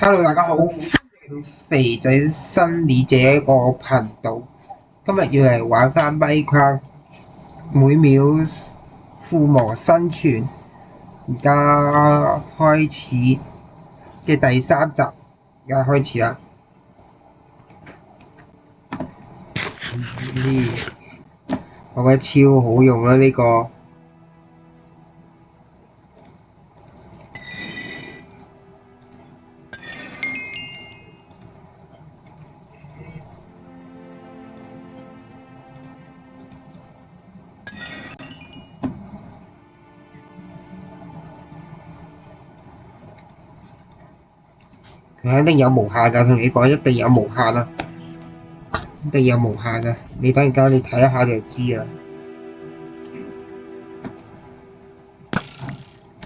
Hello，大家好，歡迎嚟到肥仔新理這一個頻道。今日要嚟玩翻 Minecraft 每秒附魔生存，而家開始嘅第3集，而家開始啦。我覺得超好用啦呢個。佢肯定有無限㗎，同你講一定有無限啦，一定有無限㗎。你等陣間你睇一下就知啦，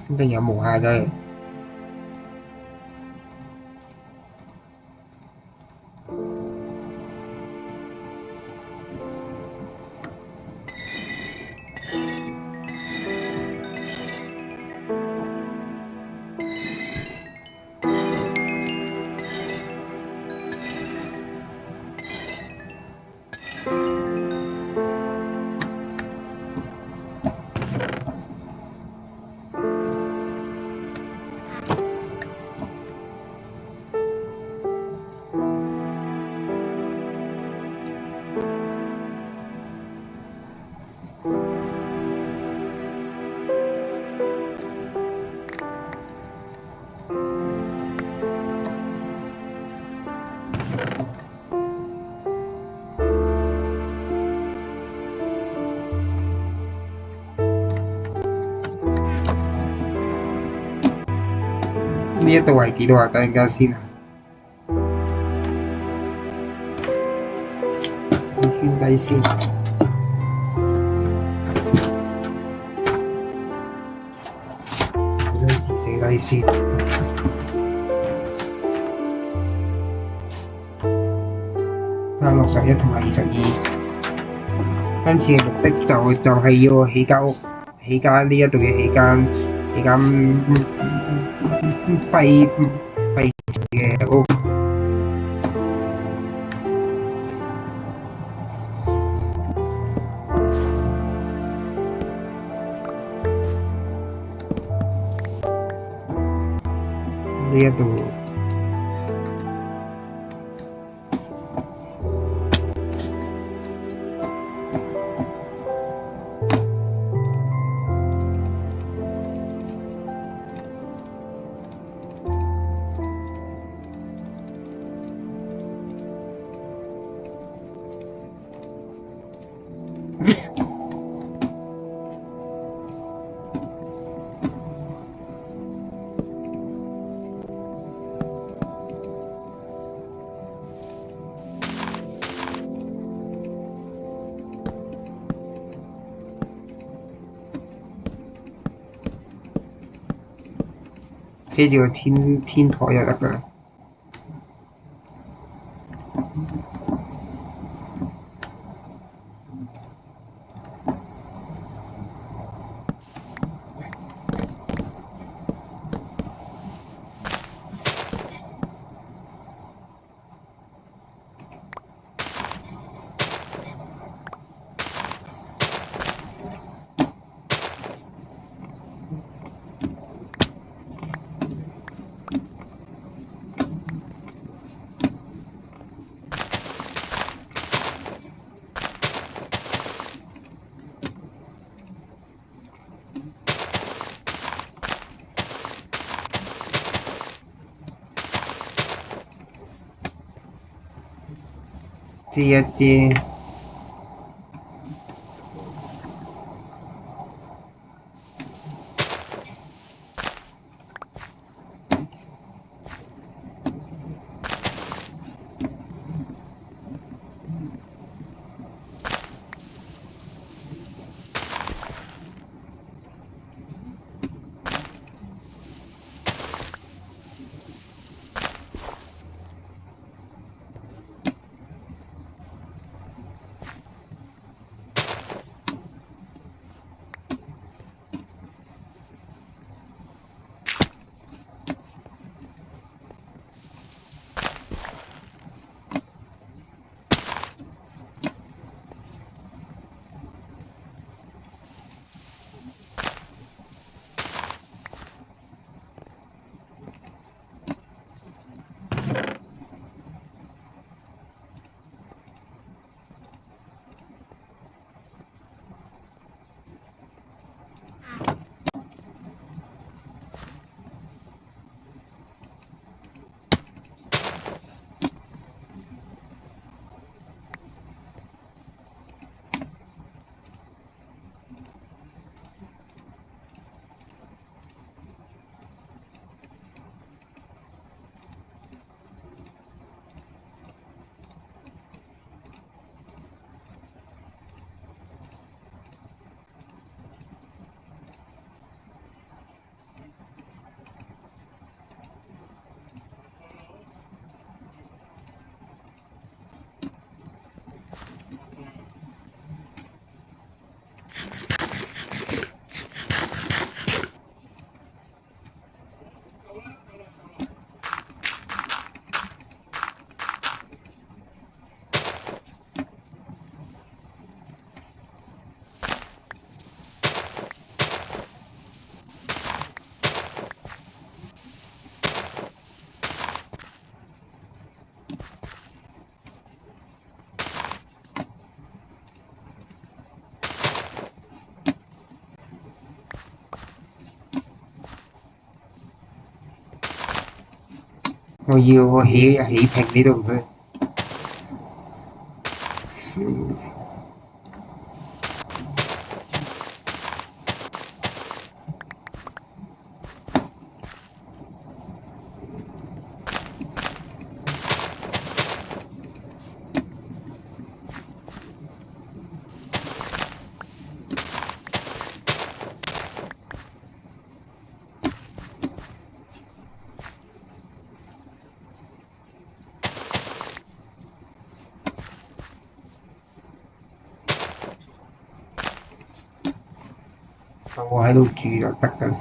一定有無限㗎。呢一度係幾多啊？等陣間先啊，圈低先。寫低先。61同埋22。今次嘅目的就係要起間屋，起間呢一度要起間廢嘅屋。呢一度。遮住個天台就得㗎啦。遮一遮。我要起平呢度佢。我喺度住就得㗎啦。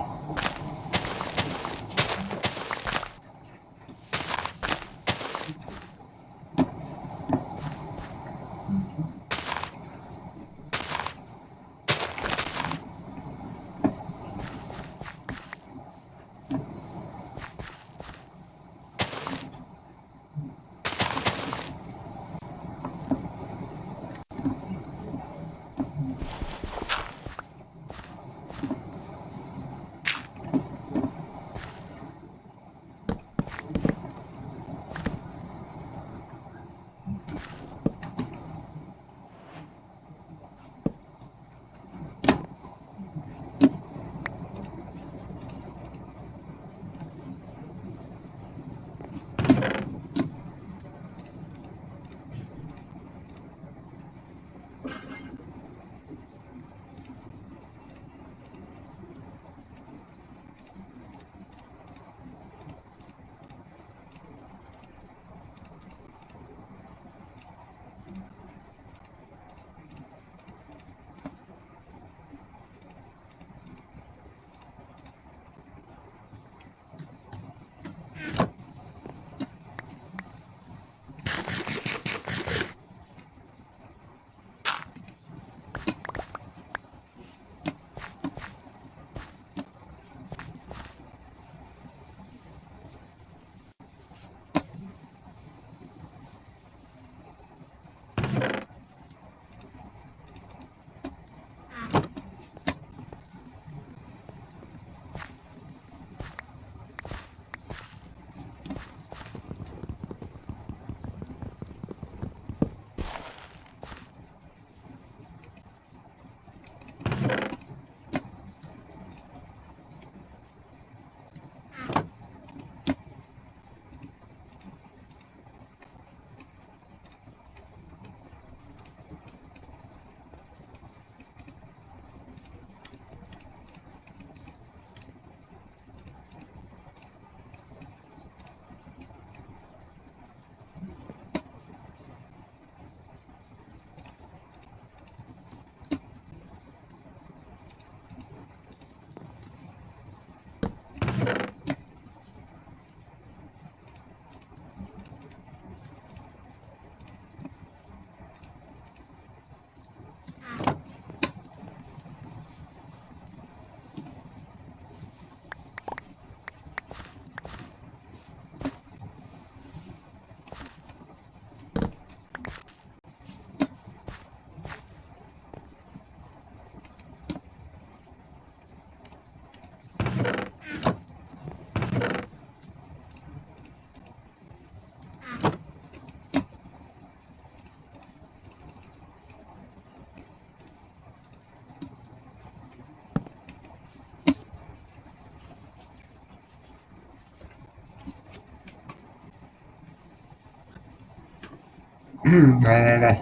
嚟，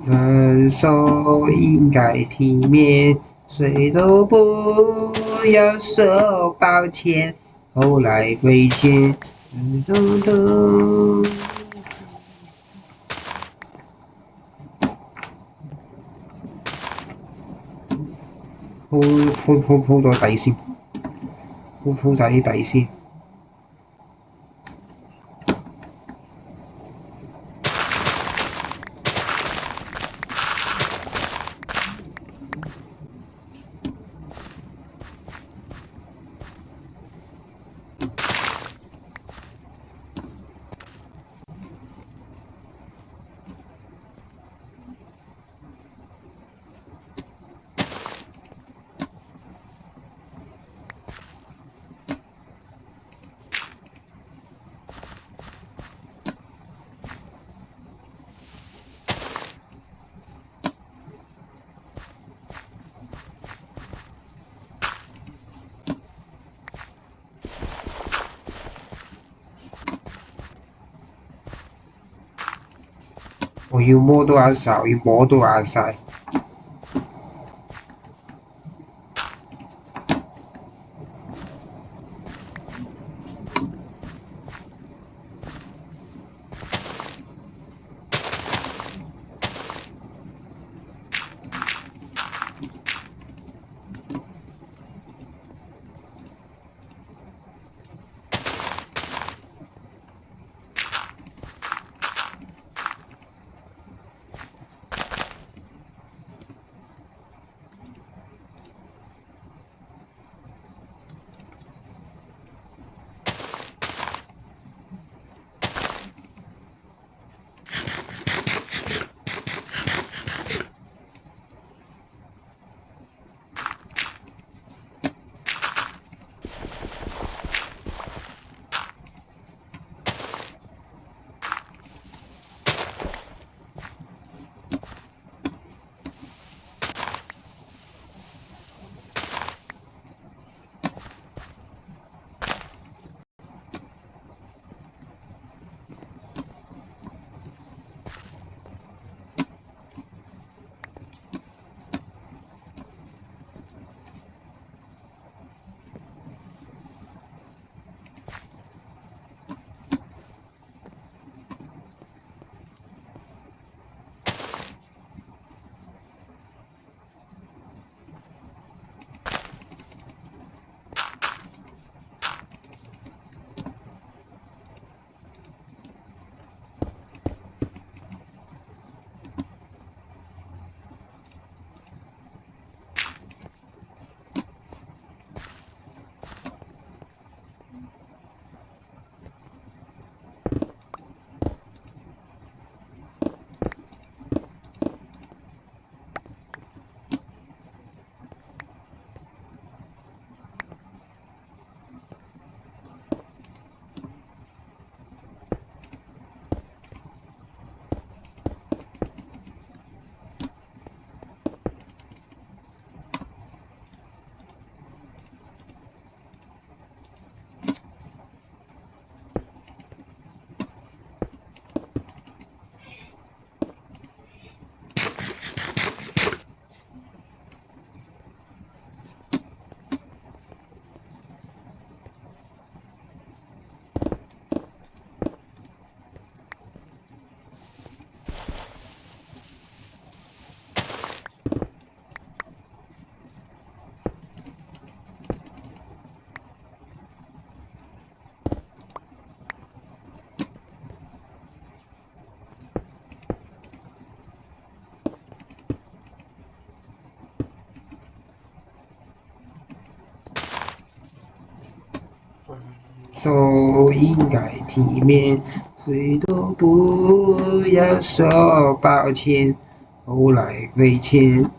人手应该体面，谁都不要说抱歉。后来归线，噔噔噔，鋪咗底先，鋪晒啲底先。我要摸到眼晒，我要摸到眼晒。收应该体面，谁都不要说抱歉，后来亏欠。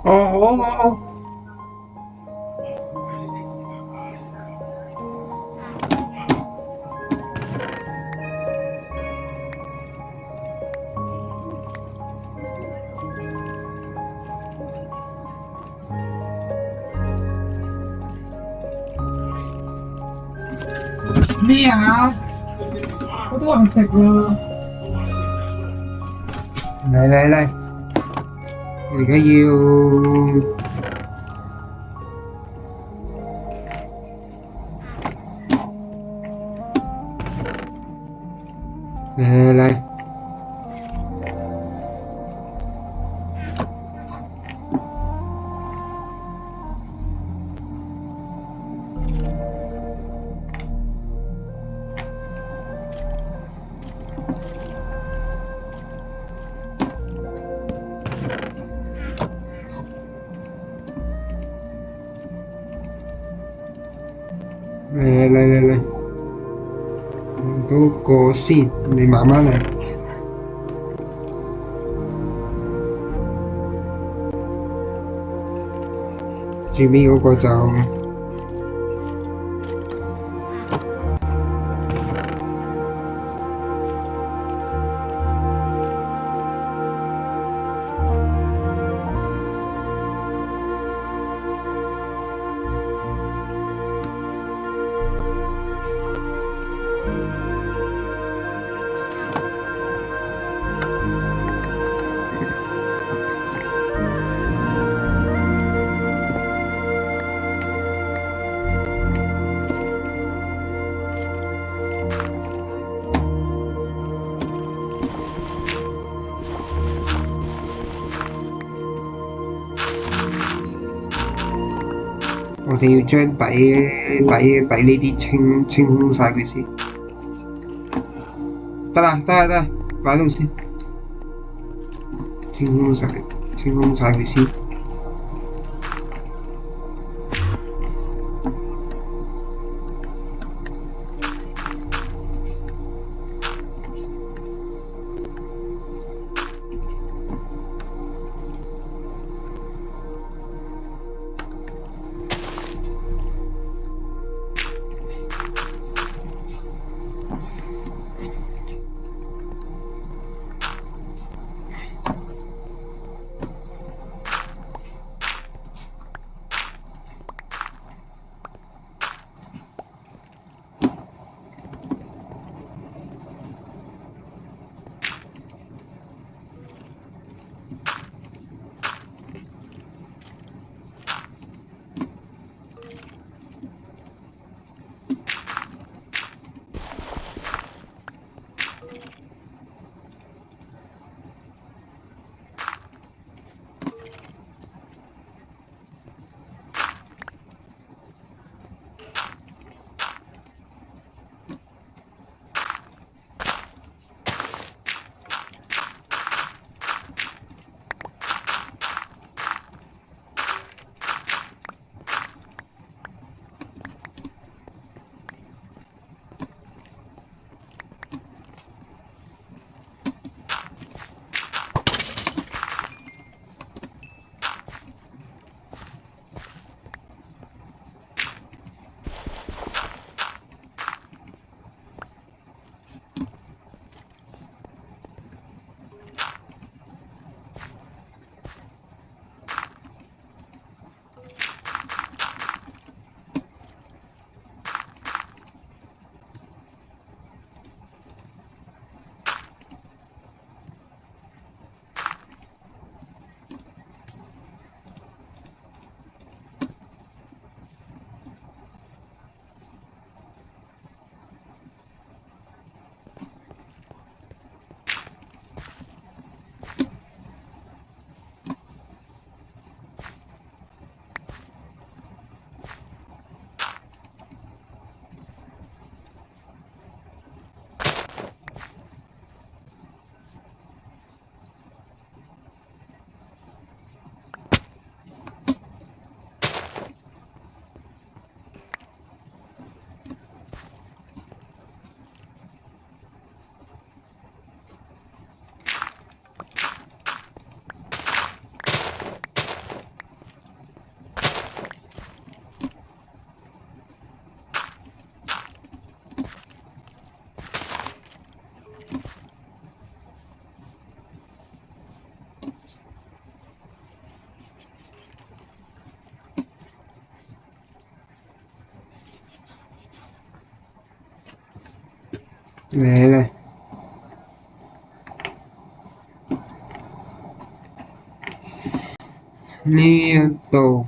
好。咩啊？我都話唔食啦。嚟，我而家要嚟。嚟，嗰個先，你慢慢嚟。最尾嗰個就我哋要將底呢啲清空晒佢先。得啦，擺到先，清空晒佢先。你咧？呢一度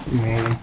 你咧？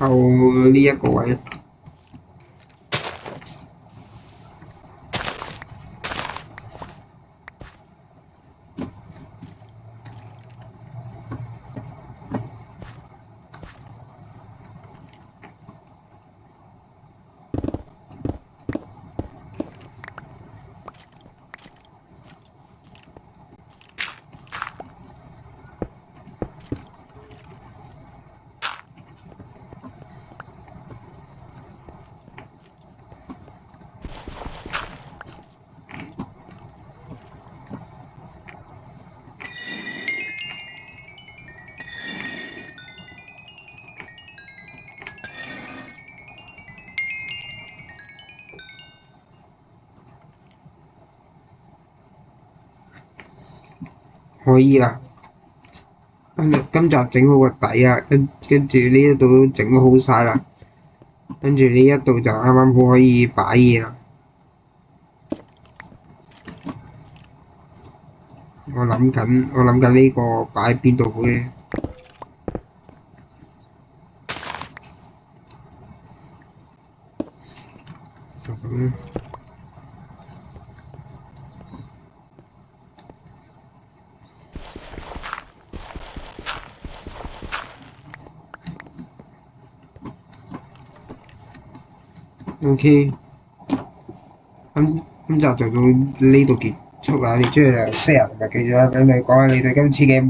到呢一個位。可以啦，今集整好個底啊，跟住呢一度都整好晒啦，跟住呢一度就啱啱好可以擺嘢啦。我諗緊呢個擺邊度好咧？就咁樣。OK，今集就到呢度結束啦。你中意就 share 同埋記住啦，咁你講下你對今次嘅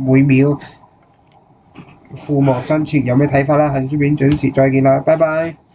每秒附魔生存有咩睇法啦？下次片準時再見啦，拜拜。